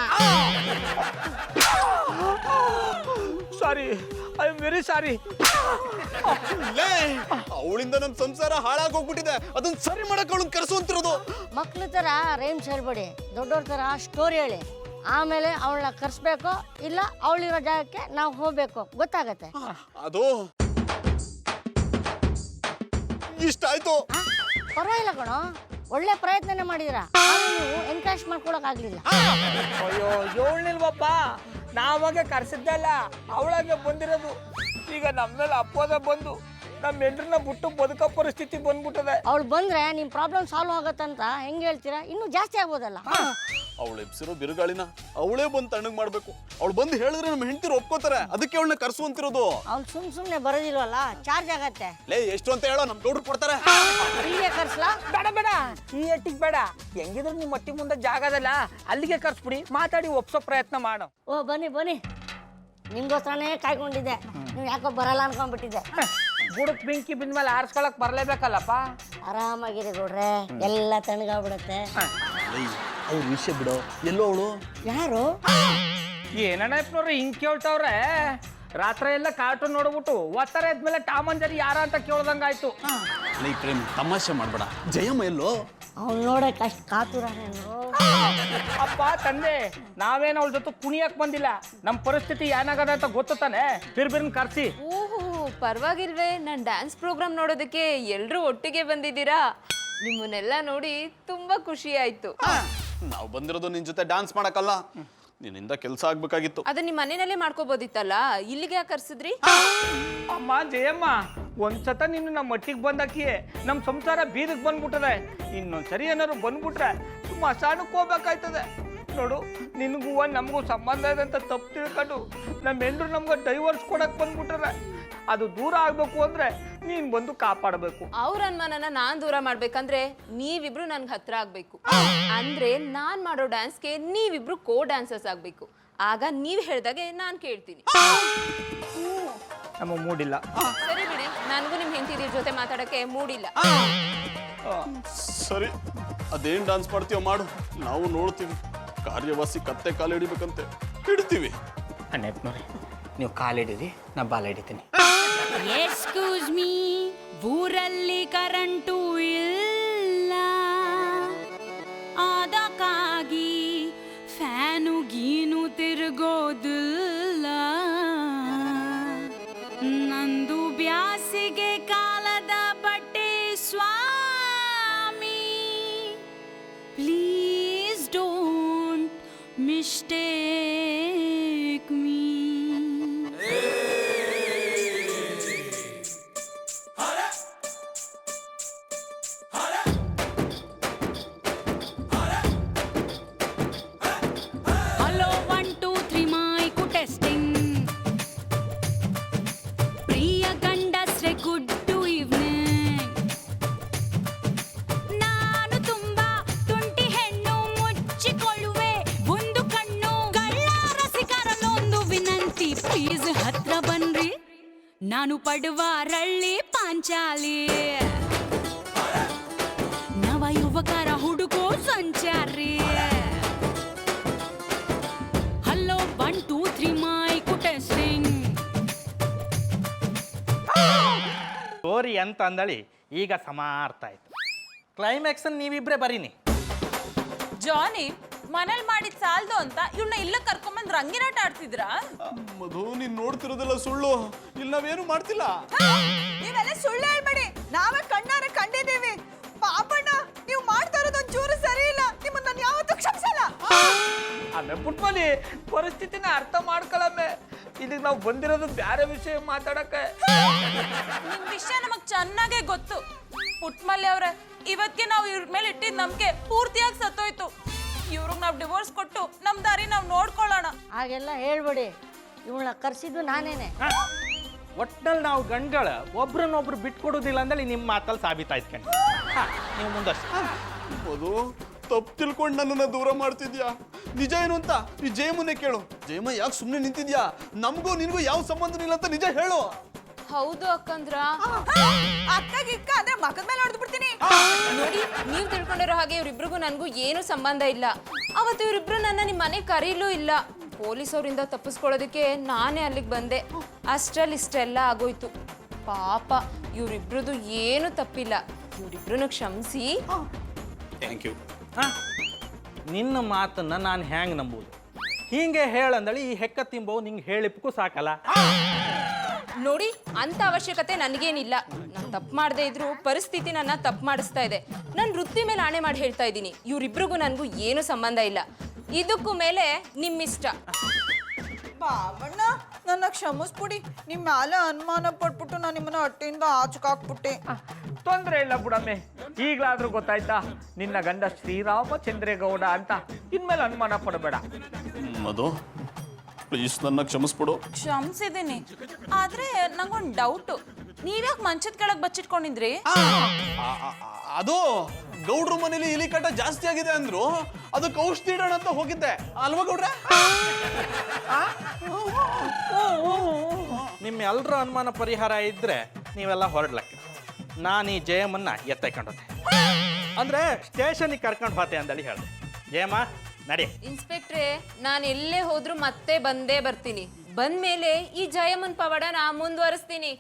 ಸಾರಿ, ಐ ಆಮ್ ವೆರಿ ಸಾರಿ. ಅವಳಿಂದ ನಮ್ ಸಂಸಾರ ಹಾಳಾಗೋಗ್ಬಿಟ್ಟಿದೆ, ಅದನ್ನ ಸರಿ ಮಾಡಕ್ ಅವಳನ್ನ ಕರ್ಸುವಂತಿರೋದು. ಮಕ್ಳ ತರ ರೇಮ್ಸ್ ಹೇಳ್ಬೇಡಿ, ದೊಡ್ಡವ್ರ ತರ ಸ್ಟೋರಿ ಹೇಳಿ. ಆಮೇಲೆ ಅವಳನ್ನ ಕರ್ಸ್ಬೇಕು, ಇಲ್ಲ ಅವಳಿರೋ ಜಾಗಕ್ಕೆ ನಾವು ಹೋಗ್ಬೇಕು, ಗೊತ್ತಾಗತ್ತೆ. ಅದು ಇಷ್ಟ ಆಯ್ತು. ಪರವಾಗಿಲ್ಲ ಕಣೋ, ಒಳ್ಳೆ ಪ್ರಯತ್ನನೇ ಮಾಡಿದ್ರ. ನೀವು ಎನ್ಕರೇಜ್ ಮಾಡ್ಕೊಳಕ್ ಆಗ್ಲಿಲ್ಲ. ಅಯ್ಯೋ, ಏಳ್ನಿಲ್ವಪ್ಪ, ನಾವಾಗೆ ಕರ್ಸಿದ್ದಲ್ಲ, ಅವಳಾಗೆ ಬಂದಿರೋದು. ಈಗ ನಮ್ಮ ಮೇಲೆ ಅಪ್ಪೋದ ಬಂದು ನಮ್ಮ ಎಲ್ರನ್ನ ಬಿಟ್ಟು ಬದುಕೋ ಪರಿಸ್ಥಿತಿ ಬಂದ್ಬಿಟ್ಟದೆ. ಅವಳು ಬಂದ್ರೆ ನಿಮ್ ಪ್ರಾಬ್ಲಮ್ ಸಾಲ್ವ್ ಆಗತ್ತಂತ ಹೆಂಗ್ ಹೇಳ್ತೀರಾ? ಇನ್ನೂ ಜಾಸ್ತಿ ಆಗ್ಬೋದಲ್ಲ. ಅವಳು ಎಬ್ಸಿರೋ ಬಿರುಗಾಳಿನ ಅವಳೇ ಬಂದು ತಣ್ಣಗ್ ಮಾಡ್ಬೇಕು. ಅವಳು ಬಂದು ಹೇಳಿದ್ರೆ ನಮ್ಮ ಹೆಂಡತಿರು ಒಪ್ಕೋತಾರೆ, ಅದಕ್ಕೆ ಅವಳನ್ನ ಕರ್ಸುವಂತಿರೋದು. ಅವ್ಳು ಸುಮ್ನೆ ಬರೋದಿಲ್ವಲ್ಲ, ಚಾರ್ಜ್ ಆಗತ್ತೆ. ಲೇ, ಎಷ್ಟು ಅಂತ ಹೇಳೋ, ನಮ್ ಗೌಡ್ರು ಕೊಡ್ತಾರೆ. ಇಲ್ಲಿಗೆ ಕರ್ಸ್ಲಾ? ಬೇಡ, ಈ ಎಟ್ಟಿಗೆ ಬೇಡ. ಹೆಂಗಿದ್ರು ನಿಮ್ಮ ಮಟ್ಟಿ ಮುಂದೆ ಜಾಗದಲ್ಲ, ಅಲ್ಲಿಗೆ ಕರ್ಸ್ಬಿಡಿ, ಮಾತಾಡಿ ಒಪ್ಸೋ ಪ್ರಯತ್ನ ಮಾಡೋ. ಓ ಬನ್ನಿ. ನಿಮ್ಗೋಸ್ಕರನೇ ಕಾಯ್ಕೊಂಡಿದ್ದೆ ನೀವು ಯಾಕೋ ಬರಲ್ಲ ಅನ್ಕೊಂಡ್ಬಿಟ್ಟಿದ್ದೆ. ಬುಡಕ್ ಬೆಂಕಿ ಬಿದ್ಮೇಲೆ ಆರಿಸ್ಕೊಳಕ್ ಬರ್ಲೇಬೇಕಲ್ಲಪ್ಪ. ಆರಾಮಾಗಿರಿ ಗೌಡ್ರೆ, ಎಲ್ಲ ತಣ್ಣಗಾಗ್ಬಿಡತ್ತೆ. ಅವ್ರ ವಿಷಯ ಬಿಡೋ, ಎಲ್ಲೋ ಅವಳು ಯಾರು? ಏನಣ್ಣಪ್ಪನವ್ರು ಹಿಂಗ್ ಕೇಳ್ತಾವ್ರೆ? ರಾತ್ರಿ ಎಲ್ಲ ಕಾರ್ಟೂನ್ ನೋಡ್ಬಿಟ್ಟು ಒತ್ತರ ಎದ್ಮೇಲೆ ಟಾಮ್ ಅಂಡ್ ಜೆರಿ ಯಾರ ಅಂತ ಕೇಳ್ದಂಗಾಯ್ತು. ಲೈ ಪ್ರೇಮ್, ತಮಾಷೆ ಮಾಡ್ಬೇಡ. ಜಯಮ್ಮ ಎಲ್ಲೋ? ಅವ್ನು ನೋಡಕ್ಕೆ ಅಷ್ಟು ಕಾತುರನೇನು? ಅಪ್ಪ ತಂದೆ, ನಾವೇನು ಅವಳ ಜೊತೆ ಕುಣಿಯಕ್ ಬಂದಿಲ್ಲ. ನಮ್ಮ ಪರಿಸ್ಥಿತಿ ಏನಾಗದ ಅಂತ ಗೊತ್ತು ತಾನೆ. ಬಿರ್ಬಿರ್ನ್ ಕರ್ಸಿ. ಓಹೋ, ಪರವಾಗಿಲ್ವೇ, ನಾನು ಡ್ಯಾನ್ಸ್ ಪ್ರೋಗ್ರಾಮ್ ನೋಡೋದಕ್ಕೆ ಎಲ್ಲರೂ ಒಟ್ಟಿಗೆ ಬಂದಿದ್ದೀರಾ. ನಿಮ್ಮನ್ನೆಲ್ಲ ನೋಡಿ ತುಂಬಾ ಖುಷಿ ಆಯ್ತು. ನಾವು ಬಂದಿರೋದು ನಿನ್ ಜೊತೆ ಡ್ಯಾನ್ಸ್ ಮಾಡಕ್ಕಲ್ಲ, ನಿನ್ನಿಂದ ಕೆಲಸ ಆಗ್ಬೇಕಾಗಿತ್ತು. ಅದನ್ನ ನಿಮ್ಮ ಮನೆಯಲ್ಲೇ ಮಾಡ್ಕೋಬೋದಿತ್ತಲ್ಲ, ಇಲ್ಲಿಗೆ ಯಾಕೆ ಕರ್ಸಿದ್ರಿ? ಅಮ್ಮ ಜಯಮ್ಮ, ಒಂದ್ಸತ ನೀನು ನಮ್ಮ ಮಟ್ಟಿಗೆ ಬಂದಾಕಿಯೇ ನಮ್ಮ ಸಂಸಾರ ಬೀದಿಗೆ ಬಂದ್ಬಿಟ್ಟದೆ. ಇನ್ನೊಂದ್ಸರಿ ಏನಾದ್ರು ಬಂದ್ಬಿಟ್ರೆ ಮಸಾಣಕ್ಕೆ ಹೋಗ್ಬೇಕಾಯ್ತದೆ. ನೋಡು, ನಿನಗೂ ನಮಗೂ ಸಂಬಂಧ ಇದೆ ಅಂತ ತಪ್ಪು ತಿಳ್ಕೊಂಡು ನಮ್ಮ ಹೆಂಡ್ರು ನಮ್ಗೆ ಡೈವರ್ಸ್ ಕೊಡಕ್ ಬಂದ್ಬಿಟ್ರೆ ಅದು ದೂರ ಆಗ್ಬೇಕು ಅಂದ್ರೆ ನೀನ್ ಬಂದು ಕಾಪಾಡಬೇಕು. ಅವ್ರ ಅನುಮಾನನ ನಾನ್ ದೂರ ಮಾಡ್ಬೇಕಂದ್ರೆ ನೀವಿಬ್ರು ನನ್ಗೆ ಹತ್ರ ಆಗ್ಬೇಕು. ಅಂದ್ರೆ ನಾನ್ ಮಾಡೋ ಡ್ಯಾನ್ಸ್ಗೆ ನೀವಿಬ್ರು ಕೋ ಡ್ಯಾನ್ಸರ್ಸ್ ಆಗ್ಬೇಕು. ಆಗ ನೀವ್ ಹೇಳ್ದಾಗೆ ನಾನ್ ಕೇಳ್ತೀನಿ. ನಮಗೆ ಮೂಡಿಲ್ಲ. ಸರಿ ಬಿಡಿ, ನನಗೂ ನಿಮ್ ಹೆಂಡತಿದಿರ ಜೊತೆ ಮಾತಾಡಕ್ಕೆ ಮೂಡಿಲ್ಲ. ಸರಿ, ಅದೇನ್ ಡ್ಯಾನ್ಸ್ ಮಾಡ್ತೀಯೋ ಮಾಡು, ನಾವು ನೋಡ್ತೀವಿ. ಕಾರ್ಯವಾಸಿ ಕತ್ತೆ ಕಾಲು ಹಿಡಿಬೇಕಂತೆ ಹಿಡ್ತೀವಿ. ನೆಪ್ನವ್ರಿ, ನೀವು ಕಾಲಿಡಿರಿ, ನಾ ಬಾಲ ಹಿಡಿತೀನಿ. ಎಕ್ಸ್ಕ್ಯೂಸ್ ಮೀ, ಊರಲ್ಲಿ ಕರೆಂಟು ಇಲ್ಲ, ಅದಕ್ಕಾಗಿ ಫ್ಯಾನು ಗೀನು ತಿರುಗೋದಿಲ್ಲ. ನಂದು ಬ್ಯಾಸಿಗೆ ಕಾಲದ ಬಟ್ಟೆ ಸ್ವಾಮಿ, ಪ್ಲೀಸ್ ಡೋಂಟ್ ಮಿಸ್ಟೇಕ್ ಮೀ. ನಾನು ಪಡುವ ರಳ್ಳಿ ಪಾಂಚಾಲಿ, ನವ ಯುವಕರ ಹುಡುಗೋ ಸಂಚಾರಿ. Hello 1 2 3 mic testing. ಸ್ಟೋರಿ ಅಂತ ಅಂದಳಿ ಈಗ ಸಮಾರ್ಥ ಆಯ್ತು. ಕ್ಲೈಮ್ಯಾಕ್ಸ್ ನೀವಿಬ್ರೇ ಬರೀನಿ. ಜಾನಿ ಮನೇಲಿ ಮಾಡಿದ್ ಸಾಲ್ದು ಅಂತ ಇವ್ನ ಇಲ್ಲ ಕರ್ಕೊಂಬಂದ್ ರಂಗಿನಾಟ ಆಡ್ತಿದ್ರಾ? ಮಧು, ನೀನ್ ನೋಡ್ತಿರೋದೆಲ್ಲ ಸುಳ್ಳು. ಇಲ್ಲಿ ನಾವೇನು ಮಾಡ್ತಿಲ್ಲ. ನೀವೆಲ್ಲ ಸುಳ್ಳು ಹೇಳ್ಬೇಡಿ, ನಾವೇ ಕಣ್ಣಾರೆ ಕಂಡಿದ್ದೀವಿ. ಪಾಪಣ್ಣ, ನೀವು ಮಾಡ್ತಾ ಇರೋದು ಒಂಚೂರು ಸರಿ ಇಲ್ಲ. ನಿಮ್ಮನ್ನ ನಾನು ಯಾವತ್ತೂ ಕ್ಷಮಿಸಲ್ಲ. ಆಮೇಲೆ ಪುಟ್ಮಲಿ ಪರಿಸ್ಥಿತಿನ ಅರ್ಥ ಮಾಡ್ಕೊಳ್ಳಮ್ಮೆ. ಇದಕ್ಕೆ ನಾವು ಬಂದಿರೋದು ಬೇರೆ ವಿಷಯ ಮಾತಾಡಕ್ಕೆ. ನಿಮ್ ವಿಷಯ ನಮಗ್ ಚೆನ್ನಾಗೇ ಗೊತ್ತು ಪುಟ್ಮಲ್ಲಿ ಅವ್ರೆ. ಇವತ್ತಿಗೆ ನಾವು ಇವ್ರ ಮೇಲೆ ಇಟ್ಟಿದ್ ನಂಬಿಕೆ ಪೂರ್ತಿಯಾಗಿ ಸತ್ತೋಯ್ತು. ಇವ್ರಿಗೆ ನಾವು ಡಿವೋರ್ಸ್ ಕೊಟ್ಟು ನಮ್ ದಾರಿ ನಾವು ನೋಡ್ಕೊಳ್ಳೋಣ. ಹಾಗೆಲ್ಲ ಹೇಳ್ಬೇಡಿ, ಇವಳನ್ನ ಕರ್ಸಿದ್ದು ನಾನೇನೆ. ಒಟ್ನಲ್ಲಿ ನಾವು ಗಂಡ್ಗಳ ಒಬ್ರನ್ನೊಬ್ರು ಬಿಟ್ಕೊಡೋದಿಲ್ಲ ಅಂದೇಳಿ ನಿಮ್ಮ ಮಾತಲ್ಲಿ ಸಾಬೀತಾಯ್ತು ಕಣ್. ನೀವು ಮುಂದಷ್ಟು. ಮಧು, ತಪ್ಪು ತಿಳ್ಕೊಂಡು ನನ್ನನ್ನ ದೂರ ಮಾಡ್ತಿದ್ಯಾ. ನಿಜ ಏನು ಅಂತ ಈ ಜಯಮ್ಮನ್ನೇ ಕೇಳು. ಜಯಮ್ಮ ಯಾಕೆ ಸುಮ್ಮನೆ ನಿಂತಿದ್ಯಾ? ನಮಗೂ ನಿನಗೂ ಯಾವ ಸಂಬಂಧ ಇಲ್ಲ ಅಂತ ನಿಜ ಹೇಳು. ಹೌದು ಅಕ್ಕಂದ್ರ. ಅಕ್ಕಗಿಕ್ಕ ಅಂದ್ರೆ ಮಕ್ಕದ ಮೇಲೆ ಹೊಡೆದು ಬಿಡ್ತೀನಿ. ನೋಡಿ, ನೀವ್ ತಿಳ್ಕೊಂಡಿರೋ ಹಾಗೆ ಇವ್ರಿಬ್ರಿಗೂ ನನ್ಗೂ ಏನು ಸಂಬಂಧ ಇಲ್ಲ. ಅವತ್ತು ಇವ್ರಿಬ್ರು ನನ್ನ ನಿಮ್ ಮನೆ ಕರೀಲೂ ಇಲ್ಲ. ಪೊಲೀಸ್ ಅವರಿಂದ ತಪ್ಪಿಸ್ಕೊಳ್ಳೋದಕ್ಕೆ ನಾನೇ ಅಲ್ಲಿಗೆ ಬಂದೆ. ಅಷ್ಟ್ರಲ್ಲಿ ಇಷ್ಟೆಲ್ಲ ಆಗೋಯ್ತು. ಪಾಪ, ಇವ್ರಿಬ್ರದ್ದು ಏನು ತಪ್ಪಿಲ್ಲ. ಇವ್ರಿಬ್ರನ್ನ ಕ್ಷಮಿಸಿ. Thank you. ನಿನ್ನ ಮಾತನ್ನ ನಾನು ಹ್ಯಾಂಗ್ ನಂಬೋದು? ಹೀಗೆ ಹೇಳಂದಳಿ ಈ ಹೆಕ್ಕ ತಿಂಬವು ನಿಂಗೆ ಹೇಳಿಪ್ಪಕ್ಕೂ ಸಾಕಲ್ಲ. ನೋಡಿ, ಅಂತ ಅವಶ್ಯಕತೆ ನನಗೇನಿಲ್ಲ. ನಾನು ತಪ್ಪು ಮಾಡದೇ ಇದ್ರು ಪರಿಸ್ಥಿತಿ ನನ್ನ ತಪ್ಪು ಮಾಡಿಸ್ತಾ ಇದೆ. ನಾನು ವೃತ್ತಿ ಮೇಲೆ ಆಣೆ ಮಾಡಿ ಹೇಳ್ತಾ ಇದ್ದೀನಿ, ಇವ್ರಿಬ್ರಿಗೂ ನನಗೂ ಏನು ಸಂಬಂಧ ಇಲ್ಲ. ಇದಕ್ಕೂ ಮೇಲೆ ನಿಮ್ಮಿಷ್ಟ. ಬಾಬಣ್ಣ, ನನ್ನ ಕ್ಷಮಿಸ್ಬಿಡಿ. ನಿಮ್ಮ ಮ್ಯಾಲೆ ಅನುಮಾನ ಪಟ್ಬಿಟ್ಟು ನಾನು ನಿಮ್ಮನ್ನ ಹೊಟ್ಟೆಯಿಂದ ಆಚಕಾಕ್ಬಿಟ್ಟೆ. ತೊಂದ್ರೆ ಇಲ್ಲ ಬಿಡಮ್ಮೆ. ಈಗಲಾದ್ರೂ ಗೊತ್ತಾಯ್ತಾ ನಿನ್ನ ಗಂಡ ಶ್ರೀರಾಮಚಂದ್ರೇಗೌಡ ಅಂತ. ಇನ್ಮೇಲೆ ಅನುಮಾನ ಪಡಬೇಡ. ಮಧು, ಪ್ಲೀಸ್ ನನ್ನ ಕ್ಷಮಿಸ್ಬಿಡು. ಕ್ಷಮಿಸಿದ್ದೀನಿ, ಆದ್ರೆ ನಂಗೊಂದು ಡೌಟು. ನೀವ್ಯಾಕೆ ಮಂಚದ ಕೆಳಗೆ ಬಚ್ಚಿಟ್ಕೊಂಡಿದ್ರಿ? ಅದು ಗೌಡ್ರ ಮನೇಲಿ ಇಲಿ ಕಾಟ ಜಾಸ್ತಿ ಆಗಿದೆ ಅಂದ್ರು. ಅದಕ್ಕೆ ಔಷಧಿ ಇಡೋಣ ಅಂತ ಹೋಗಿದ್ದೆ ಅಲ್ವಾ ಗೌಡ್ರೆ? ನಿಮ್ಮ ಎಲ್ಲರ ಅನುಮಾನ ಪರಿಹಾರ ಇದ್ರೆ ನೀವೆಲ್ಲ ಹೊರಡ್ಲಕ್ಕ ನಾನು ಈ ಜಯಮ್ಮನ್ನ ಎತ್ತೈಕೊಂಡೋದೆ ಅಂದ್ರೆ ಸ್ಟೇಷನ್ಗೆ ಕರ್ಕೊಂಡು ಬಾತೆ ಅಂದೇಳಿ ಹೇಳಿದೆ. ಜಯಮ್ಮ ನಡಿ. ಇನ್ಸ್ಪೆಕ್ಟ್ರೆ, ನಾನು ಎಲ್ಲೇ ಹೋದ್ರೂ ಮತ್ತೆ ಬಂದೇ ಬರ್ತೀನಿ. ಬಂದ್ಮೇಲೆ ಈ ಜಯಮ್ಮನ್ ಪವಾಡ ನಾ ಮುಂದುವರಿಸ್ತೀನಿ.